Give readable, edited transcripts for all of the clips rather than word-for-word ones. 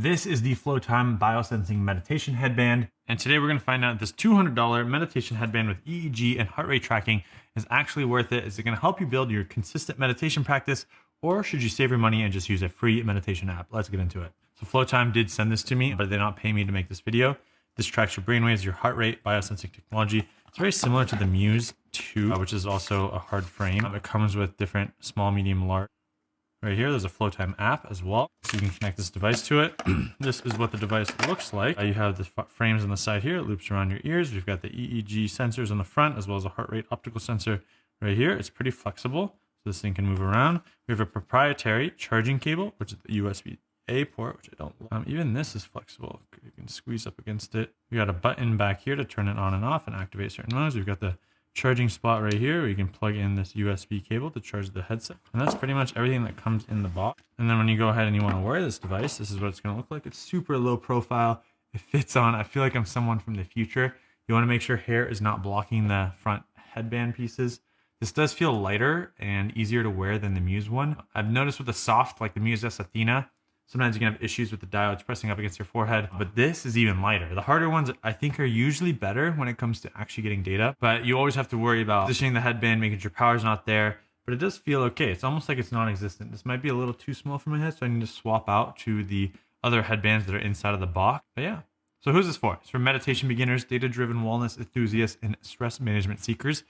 This is the Flowtime Biosensing meditation headband, and today we're going to find out if this $200 meditation headband with EEG and heart rate tracking is actually worth it. Is it going to help you build your consistent meditation practice, or should you save your money and just use a free meditation app? Let's get into it. So Flowtime did send this to me, but they're not paying me to make this video. This tracks your brainwaves, your heart rate, biosensing technology. It's very similar to the Muse 2, which is also a hard frame. It comes with different small, medium, large. Right here, there's a Flowtime app as well, so you can connect this device to it. This is what the device looks like. You have the frames on the side here. It loops around your ears. We've got the EEG sensors on the front, as well as a heart rate optical sensor right here. It's pretty flexible, so this thing can move around. We have a proprietary charging cable, which is the USB-A port, which I don't like. Even this is flexible. You can squeeze up against it. We got a button back here to turn it on and off and activate certain modes. We've got the charging spot right here where you can plug in this USB cable to charge the headset. And that's pretty much everything that comes in the box. And then when you go ahead and you want to wear this device, this is what it's going to look like. It's super low profile. It fits on. I feel like I'm someone from the future. You want to make sure hair is not blocking the front headband pieces. This does feel lighter and easier to wear than the Muse one. I've noticed with the soft, like the Muse S Athena, sometimes you can have issues with the diodes pressing up against your forehead, but this is even lighter. The harder ones, I think, are usually better when it comes to actually getting data, but you always have to worry about positioning the headband, making sure power's not there, but it does feel okay. It's almost like it's non-existent. This might be a little too small for my head, so I need to swap out to the other headbands that are inside of the box, but yeah. So who's this for? It's for meditation beginners, data-driven wellness enthusiasts, and stress management seekers.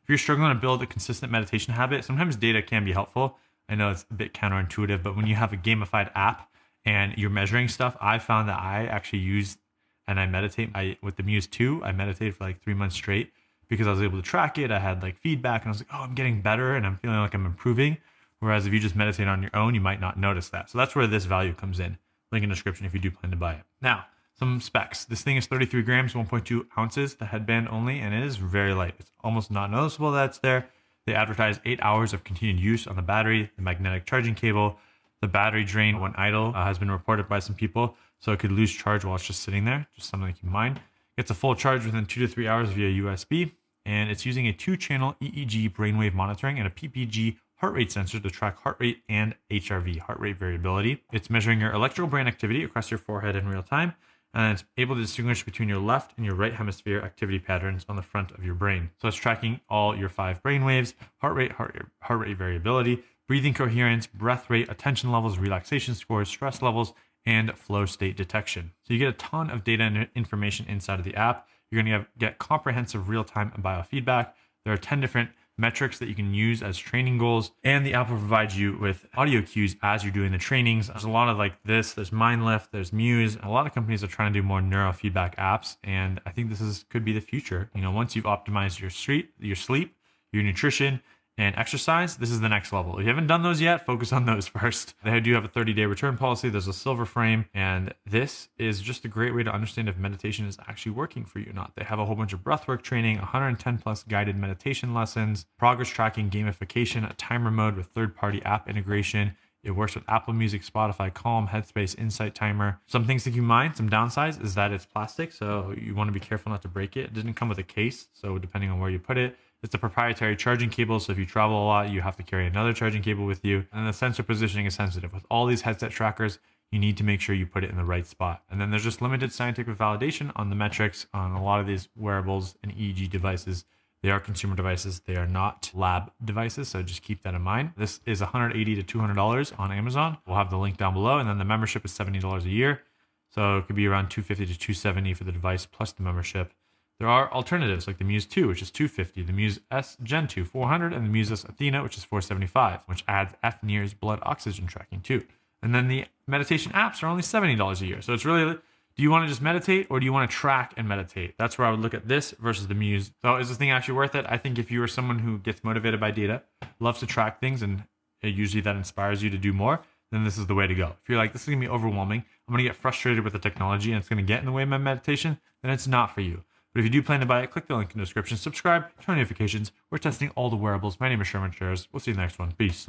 If you're struggling to build a consistent meditation habit, sometimes data can be helpful. I know it's a bit counterintuitive, but when you have a gamified app, and you're measuring stuff, I found that I actually use and I meditate. With the Muse 2, I meditated for like 3 months straight because I was able to track it. I had like feedback and I was like, oh, I'm getting better and I'm feeling like I'm improving. Whereas if you just meditate on your own, you might not notice that. So that's where this value comes in. Link in the description if you do plan to buy it. Now, some specs. This thing is 33 grams, 1.2 ounces, the headband only, and it is very light. It's almost not noticeable that it's there. They advertise 8 hours of continued use on the battery, the magnetic charging cable. The battery drain when idle has been reported by some people, so it could lose charge while it's just sitting there. Just something to keep in mind. It's a full charge within 2 to 3 hours via USB, and it's using a 2-channel EEG brainwave monitoring and a PPG heart rate sensor to track heart rate and HRV, heart rate variability. It's measuring your electrical brain activity across your forehead in real time, and it's able to distinguish between your left and your right hemisphere activity patterns on the front of your brain. So it's tracking all your 5 brain waves, heart rate variability, breathing coherence, breath rate, attention levels, relaxation scores, stress levels, and flow state detection. So you get a ton of data and information inside of the app. You're going to get comprehensive real-time biofeedback. There are 10 different metrics that you can use as training goals, and the app will provide you with audio cues as you're doing the trainings. There's a lot of like this, there's Mindlift, there's Muse. A lot of companies are trying to do more neurofeedback apps, and I think this could be the future. You know, once you've optimized your sleep, your nutrition, and exercise, this is the next level. If you haven't done those yet, focus on those first. They do have a 30-day return policy. There's a silver frame, and this is just a great way to understand if meditation is actually working for you or not. They have a whole bunch of breathwork training, 110 plus guided meditation lessons, progress tracking, gamification, a timer mode with third-party app integration. It works with Apple Music, Spotify, Calm, Headspace, Insight Timer. Some things to keep in mind, some downsides is that it's plastic, so you want to be careful not to break it. It didn't come with a case, so depending on where you put it. It's a proprietary charging cable, so if you travel a lot, you have to carry another charging cable with you. And the sensor positioning is sensitive. With all these headset trackers, you need to make sure you put it in the right spot. And then there's just limited scientific validation on the metrics on a lot of these wearables and EEG devices. They are consumer devices. They are not lab devices, so just keep that in mind. This is $180 to $200 on Amazon. We'll have the link down below, and then the membership is $70 a year. So it could be around $250 to $270 for the device plus the membership. There are alternatives like the Muse 2, which is $250, the Muse S Gen 2, $400, and the Muse S Athena, which is $475, which adds F-Near's blood oxygen tracking too. And then the meditation apps are only $70 a year. So it's really, do you want to just meditate or do you want to track and meditate? That's where I would look at this versus the Muse. So is this thing actually worth it? I think if you are someone who gets motivated by data, loves to track things, and usually that inspires you to do more, then this is the way to go. If you're like, this is going to be overwhelming, I'm going to get frustrated with the technology and it's going to get in the way of my meditation, then it's not for you. But if you do plan to buy it, click the link in the description, subscribe, turn on notifications. We're testing all the wearables. My name is Shervin. We'll see you in the next one. Peace.